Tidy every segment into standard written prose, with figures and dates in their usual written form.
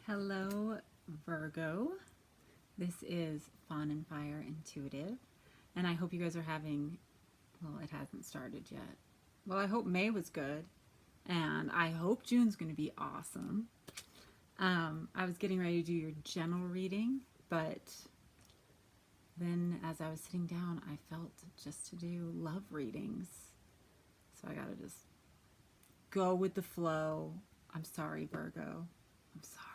Hello, Virgo. This is Fawn and Fire Intuitive, and I hope you guys are having, well, it hasn't started yet. Well, I hope May was good, and I hope June's going to be awesome. I was getting ready to do your general reading, but then as I was sitting down, I felt just to do love readings. So I got to just go with the flow. I'm sorry, Virgo. I'm sorry.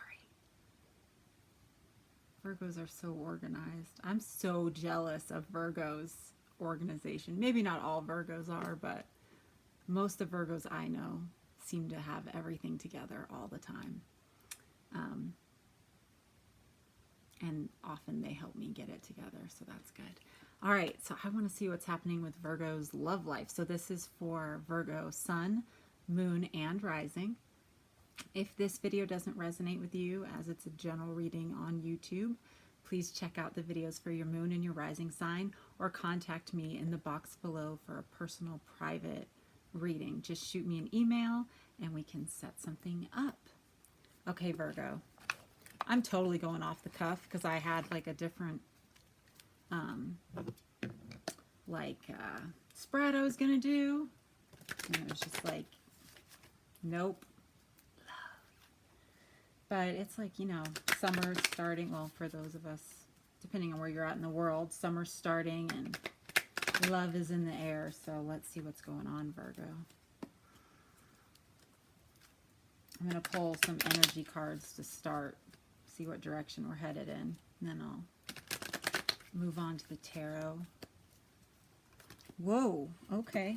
Virgos are so organized. I'm so jealous of Virgos' organization. Maybe not all Virgos are, but most of Virgos I know seem to have everything together all the time. And often they help me get it together, so that's good. All right, so I want to see what's happening with Virgo's love life. So this is for Virgo Sun, Moon, and Rising. If this video doesn't resonate with you, as it's a general reading on YouTube, please check out the videos for your moon and your rising sign, or contact me in the box below for a personal private reading. Just shoot me an email and we can set something up. Okay, Virgo. I'm totally going off the cuff because I had like a different spread I was gonna do, and it was just like, nope. But it's like, you know, summer's starting. Well, for those of us, depending on where you're at in the world, summer's starting and love is in the air. So let's see what's going on, Virgo. I'm going to pull some energy cards to start, see what direction we're headed in, and then I'll move on to the tarot. Whoa, okay.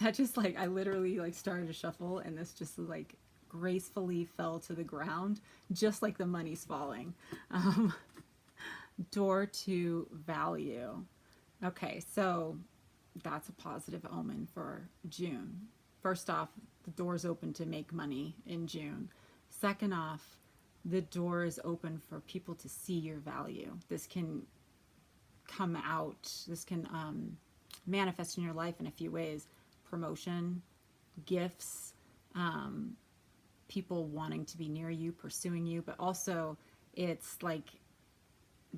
That just like, I literally like started to shuffle and this just like gracefully fell to the ground, just like the money's falling. Door to value. Okay, so that's a positive omen for June. First off, the door's open to make money in June. Second off, the door is open for people to see your value. This can come out, this can manifest in your life in a few ways. Promotion, gifts, people wanting to be near you, pursuing you, but also it's like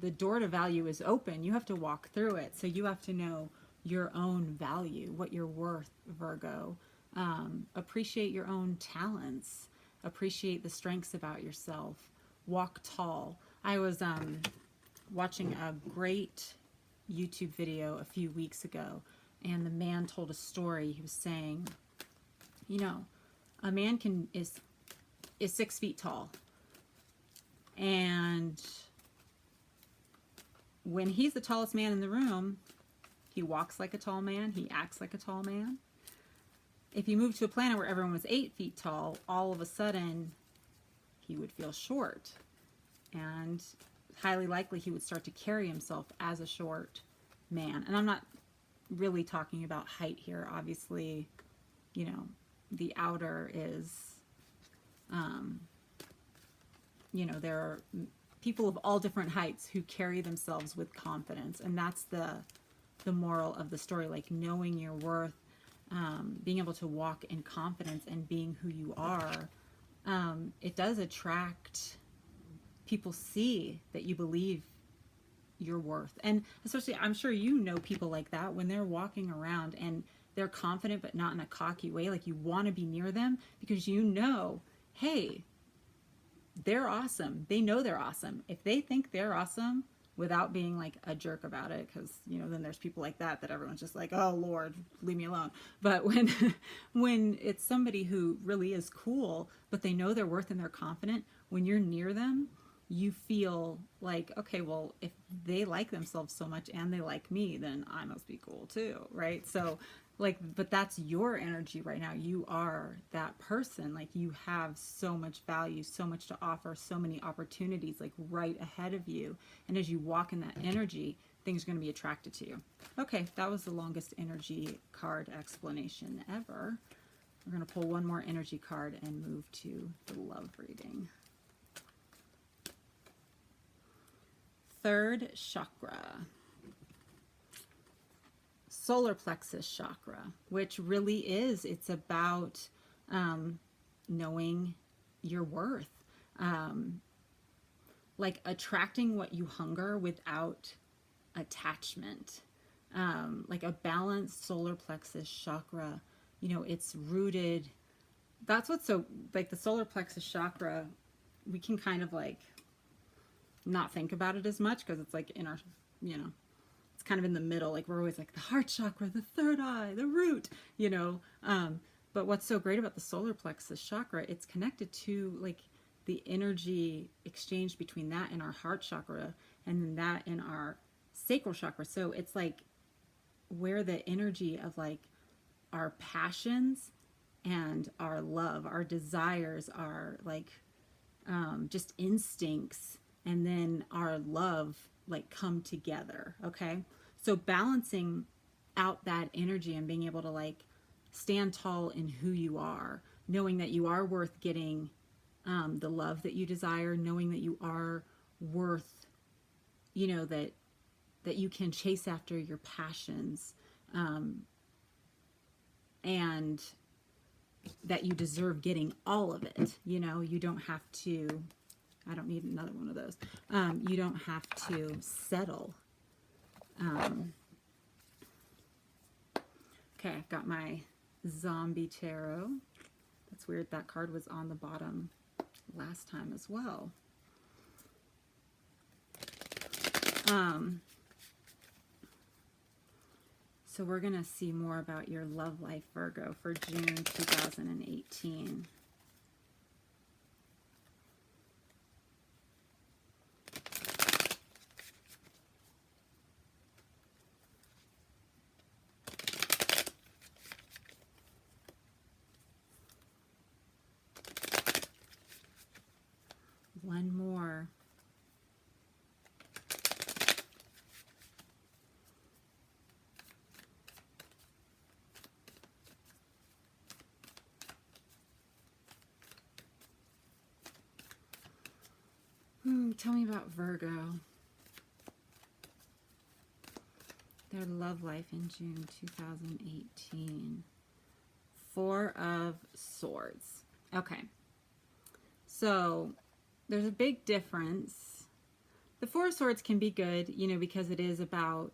the door to value is open. You have to walk through it. So you have to know your own value, what you're worth, Virgo. Appreciate your own talents. Appreciate the strengths about yourself. Walk tall. I was watching a great YouTube video a few weeks ago, and the man told a story. He was saying, you know, a man is 6 feet tall, and when he's the tallest man in the room, he walks like a tall man, he acts like a tall man. If you move to a planet where everyone was 8 feet tall, all of a sudden he would feel short, and highly likely he would start to carry himself as a short man. And I'm not really talking about height here. Obviously, you know, the outer is, you know, there are people of all different heights who carry themselves with confidence, and that's the moral of the story, like knowing your worth, being able to walk in confidence and being who you are. It does attract, people see that you believe your worth. And especially, I'm sure you know people like that when they're walking around and they're confident but not in a cocky way. Like, you want to be near them because you know, hey, they're awesome. They know they're awesome. If they think they're awesome without being like a jerk about it, because, you know, then there's people like that everyone's just like, oh Lord, leave me alone. But when it's somebody who really is cool, but they know their worth and they're confident, when you're near them, you feel like, okay, well, if they like themselves so much and they like me, then I must be cool too, right? So like, but that's your energy right now. You are that person. Like, you have so much value, so much to offer, so many opportunities like right ahead of you. And as you walk in that energy, things are going to be attracted to you. Okay, that was the longest energy card explanation ever. We're going to pull one more energy card and move to the love reading. Third chakra, solar plexus chakra, which really is, it's about knowing your worth. Like attracting what you hunger without attachment. Like a balanced solar plexus chakra, you know, it's rooted. That's what's so, like the solar plexus chakra, we can kind of like not think about it as much because it's like in our, you know, it's kind of in the middle. Like we're always like the heart chakra, the third eye, the root, you know. But what's so great about the solar plexus chakra, it's connected to like the energy exchange between that and our heart chakra and then that in our sacral chakra. So it's like where the energy of like our passions and our love, our desires, our like just instincts, and then our love like come together. Okay, so balancing out that energy and being able to like stand tall in who you are, knowing that you are worth getting the love that you desire, knowing that you are worth, you know, that you can chase after your passions, and that you deserve getting all of it. You know, you don't have to, I don't need another one of those. You don't have to settle. Okay, I've got my zombie tarot. That's weird. That card was on the bottom last time as well. So we're going to see more about your love life, Virgo, for June 2018. One more. Tell me about Virgo. Their love life in June 2018. Four of Swords. Okay. So there's a big difference. The Four of Swords can be good, you know, because it is about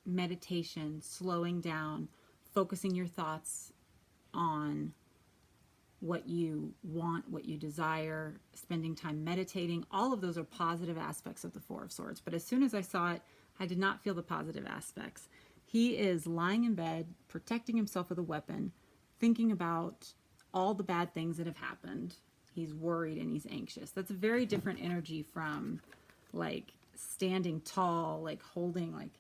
meditation, slowing down, focusing your thoughts on what you want, what you desire, spending time meditating. All of those are positive aspects of the Four of Swords. But as soon as I saw it, I did not feel the positive aspects. He is lying in bed, protecting himself with a weapon, thinking about all the bad things that have happened. He's worried and he's anxious. That's a very different energy from like standing tall, like holding like,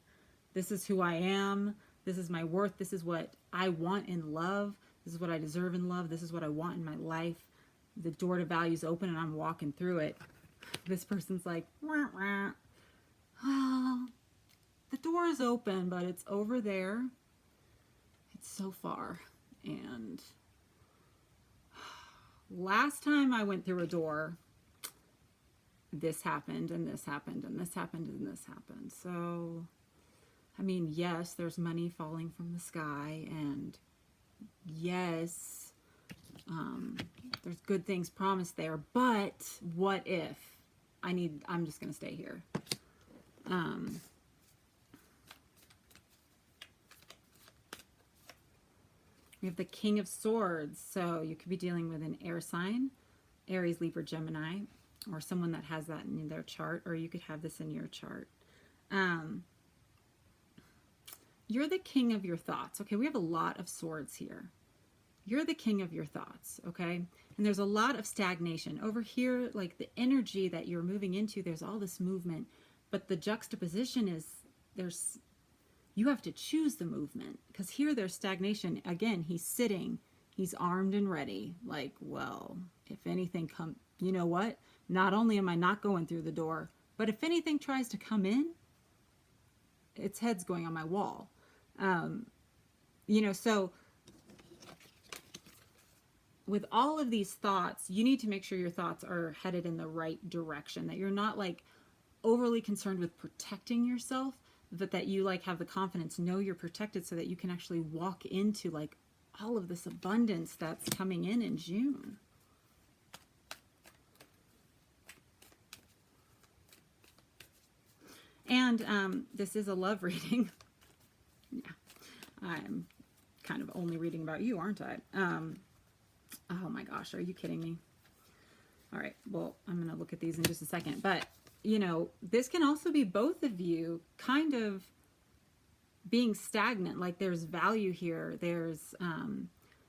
this is who I am. This is my worth. This is what I want in love. This is what I deserve in love. This is what I want in my life. The door to value is open and I'm walking through it. This person's like, wah, wah. Well, the door is open, but it's over there. It's so far. And last time I went through a door, this happened and this happened and this happened and this happened. So, I mean, yes, there's money falling from the sky, and yes, there's good things promised there, but what if I'm just going to stay here. We have the King of Swords. So you could be dealing with an air sign, Aries, Libra, Gemini, or someone that has that in their chart, or you could have this in your chart. You're the king of your thoughts. Okay, we have a lot of swords here. You're the king of your thoughts, okay? And there's a lot of stagnation. Over here, like the energy that you're moving into, there's all this movement, but the juxtaposition is you have to choose the movement, because here there's stagnation. Again, he's sitting, he's armed and ready. Like, well, if anything you know what? Not only am I not going through the door, but if anything tries to come in, its head's going on my wall. You know, so with all of these thoughts, you need to make sure your thoughts are headed in the right direction, that you're not like overly concerned with protecting yourself, but that you like have the confidence, know you're protected, so that you can actually walk into like all of this abundance that's coming in June. And this is a love reading. Yeah, I'm kind of only reading about you, aren't I? Oh my gosh, are you kidding me? All right, well, I'm going to look at these in just a second. But, you know, this can also be both of you kind of being stagnant. Like there's value here. There's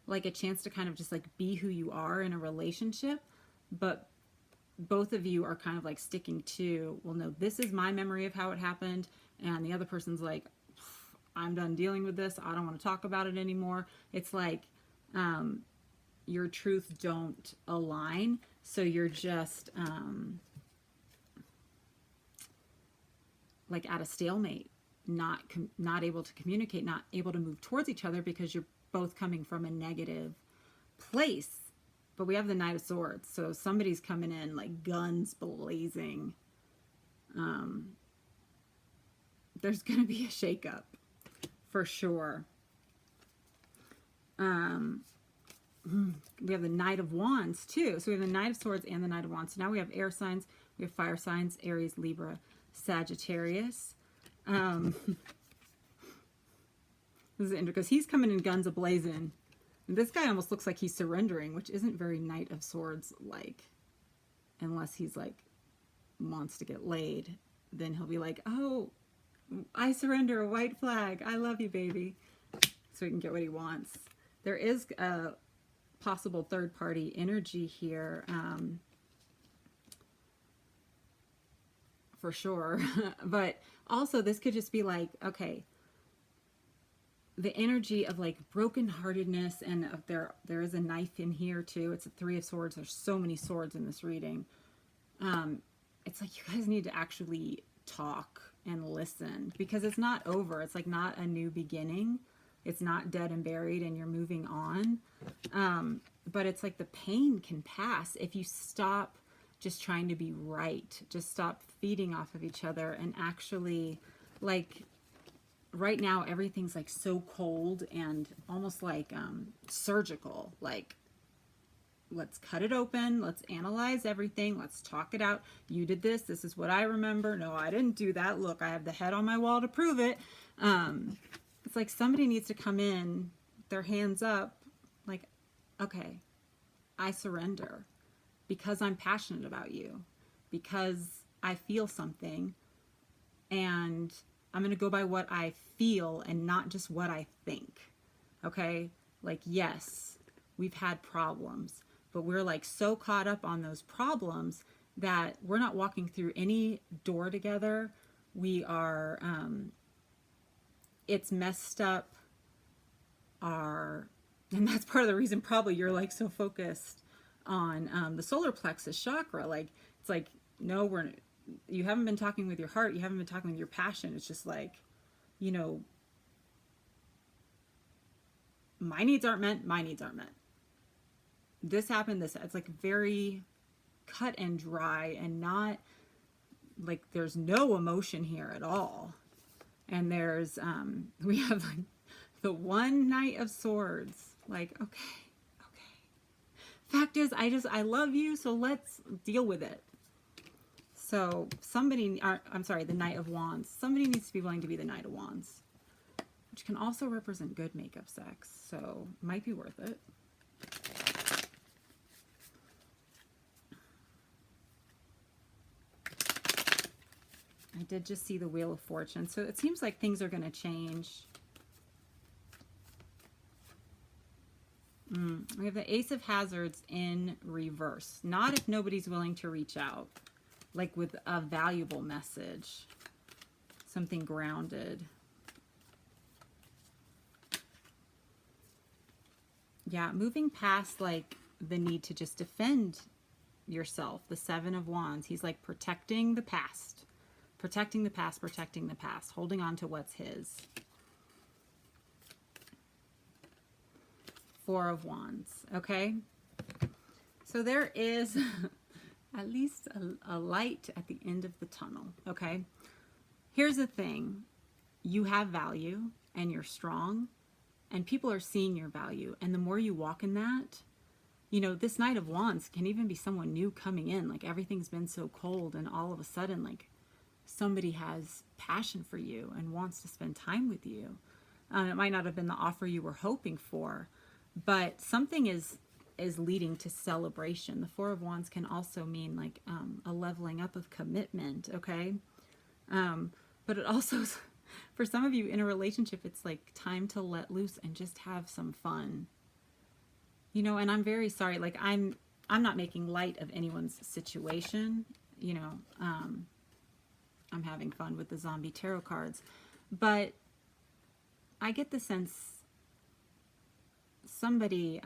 like a chance to kind of just like be who you are in a relationship. But both of you are kind of like sticking to, well, no, this is my memory of how it happened. And the other person's like, I'm done dealing with this. I don't want to talk about it anymore. It's like your truths don't align. So you're just like at a stalemate, not able to communicate, not able to move towards each other because you're both coming from a negative place. But we have the Knight of Swords, so somebody's coming in like guns blazing. There's going to be a shakeup for sure. We have the Knight of Wands too. So we have the Knight of Swords and the Knight of Wands. So now we have air signs, we have fire signs, Aries, Libra, Sagittarius. This is interesting because he's coming in guns a-blazing. And this guy almost looks like he's surrendering, which isn't very Knight of Swords like. Unless he's like wants to get laid, then he'll be like, oh, I surrender, a white flag. I love you, baby. So he can get what he wants. There is a possible third-party energy here, for sure. But also this could just be like, okay, the energy of like brokenheartedness, and there is a knife in here too. It's a Three of Swords. There's so many swords in this reading. It's like you guys need to actually talk and listen, because it's not over. It's like not a new beginning. It's not dead and buried and you're moving on. But it's like the pain can pass if you stop just trying to be right. Just stop feeding off of each other and actually, like, right now everything's like so cold and almost like surgical. Like, let's cut it open. Let's analyze everything. Let's talk it out. You did this. This is what I remember. No, I didn't do that. Look, I have the head on my wall to prove it. It's like somebody needs to come in, their hands up, like, okay, I surrender because I'm passionate about you, because I feel something, and I'm going to go by what I feel and not just what I think. Okay? Like, yes, we've had problems, but we're like so caught up on those problems that we're not walking through any door together. We are, it's messed up and that's part of the reason probably you're like so focused on the solar plexus chakra. Like, it's like, no, you haven't been talking with your heart. You haven't been talking with your passion. It's just like, you know, my needs aren't met. My needs aren't met. This happened. It's like very cut and dry, and not like there's no emotion here at all. And there's, we have like the one Knight of Swords. Like, okay. Fact is, I love you, so let's deal with it. So I'm sorry, the Knight of Wands. Somebody needs to be willing to be the Knight of Wands, which can also represent good makeup sex. So might be worth it. I did just see the Wheel of Fortune. So it seems like things are going to change. We have the Ace of Hazards in reverse. Not if nobody's willing to reach out. Like with a valuable message. Something grounded. Yeah, moving past like the need to just defend yourself. The Seven of Wands. He's like protecting the past. Protecting the past, protecting the past. Holding on to what's his. Four of Wands. Okay? So there is at least a light at the end of the tunnel. Okay? Here's the thing. You have value and you're strong, and people are seeing your value. And the more you walk in that, you know, this Knight of Wands can even be someone new coming in. Like, everything's been so cold, and all of a sudden, like, somebody has passion for you and wants to spend time with you. It might not have been the offer you were hoping for, but something is leading to celebration. The Four of Wands can also mean like a leveling up of commitment, okay? But it also, for some of you in a relationship, it's like time to let loose and just have some fun. You know, and I'm very sorry, like I'm not making light of anyone's situation, you know. I'm having fun with the zombie tarot cards, but I get the sense somebody,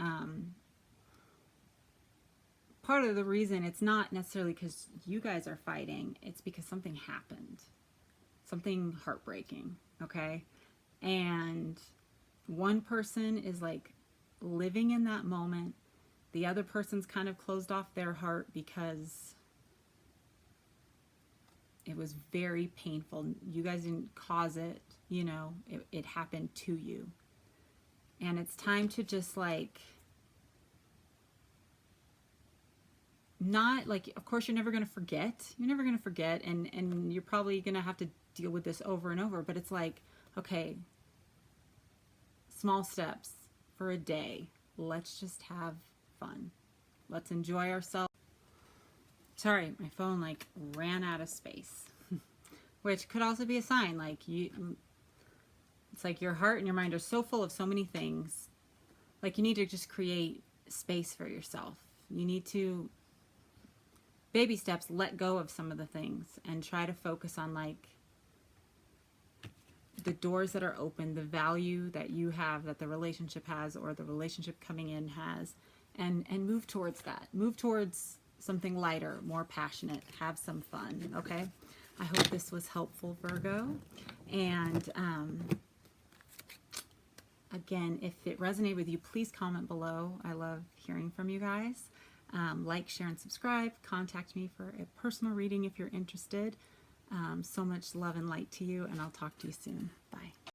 part of the reason it's not necessarily because you guys are fighting, it's because something happened, something heartbreaking, okay? And one person is like living in that moment. The other person's kind of closed off their heart because it was very painful. You guys didn't cause it, you know, it happened to you. And it's time to just like, not like, of course you're never going to forget. You're never going to forget. And you're probably going to have to deal with this over and over. But it's like, okay, small steps for a day. Let's just have fun. Let's enjoy ourselves. Sorry, my phone like ran out of space, which could also be a sign like it's like your heart and your mind are so full of so many things. Like you need to just create space for yourself. You need to, baby steps, let go of some of the things and try to focus on like the doors that are open, the value that you have, that the relationship has, or the relationship coming in has, and move towards that. Move towards something lighter, more passionate, have some fun, okay? I hope this was helpful, Virgo. And again, if it resonated with you, please comment below. I love hearing from you guys. Like, share, and subscribe. Contact me for a personal reading if you're interested. So much love and light to you, and I'll talk to you soon. Bye.